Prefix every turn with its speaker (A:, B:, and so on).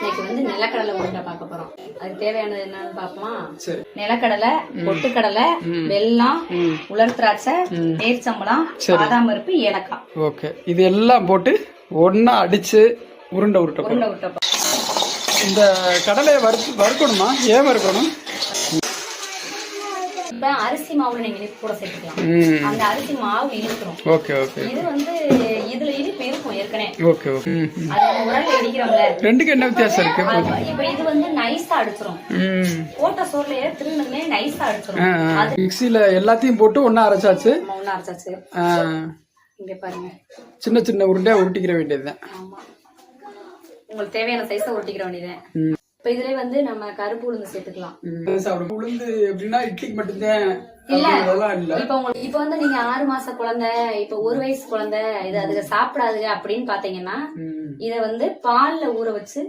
A: இன்னைக்கு வந்து நிலக்கடலை உருண்டை பார்க்க போறோம். அதுக்கு தேவையானது என்னன்னு பாப்போமா? நிலக்கடலை, பொட்டுக்கடலை, வெல்லம், உலர் திராட்சை, நேர்ச்சம்பளம், பாதாம் பருப்பு, ஏலக்காய்.
B: ஓகே, இது எல்லாம் போட்டு ஒன்னா அடிச்சு உருண்டை
A: உருட்டை.
B: இந்த கடலையை வறுக்கணுமா? ஏன் வறுக்கணும்?
A: இப்ப அரிசி மாவுல நீங்க கூட சேர்த்துக்கலாம். அந்த அரிசி மாவு இழுக்கிறோம்.
B: Okay okay.
A: இது வந்து இதுல இனிப்பு இருக்கும் ஏற்கனவே.
B: Okay okay.
A: அது உரல்ல இடிக்கிறோம்ல.
B: ரெண்டுக்கு என்ன வித்தியாசம் இருக்கு?
A: இப்ப இது வந்து நைஸா அடிச்சிரும். போட்ட சோறுலயே திரும்பமே நைஸா அடிச்சிரும்.
B: மிக்ஸில எல்லாத்தையும் போட்டு ஒண்ணா அரைச்சாச்சு.
A: இங்க பாருங்க,
B: சின்ன சின்ன உருண்டையா உருட்டிக்கிற வேண்டியதுதான்.
A: ஆமா, உங்களுக்கு தேவையான சைஸா உருட்டிக்கிற வேண்டியதுதான். இப்ப இதுல வந்து நம்ம கருப்பு உளுந்து சேர்த்துக்கலாம்.
B: உளுந்து எப்படின்னா இட்லிக்கு மட்டும்தான்
A: இல்ல. இப்ப வந்து நீங்க 6 மாச குழந்தை, இப்ப 1 வயசு குழந்தை இது அதுக்கு சாப்பிடாதுங்க அப்படின்னு பாத்தீங்கன்னா இத வந்து பால்ல ஊற வச்சு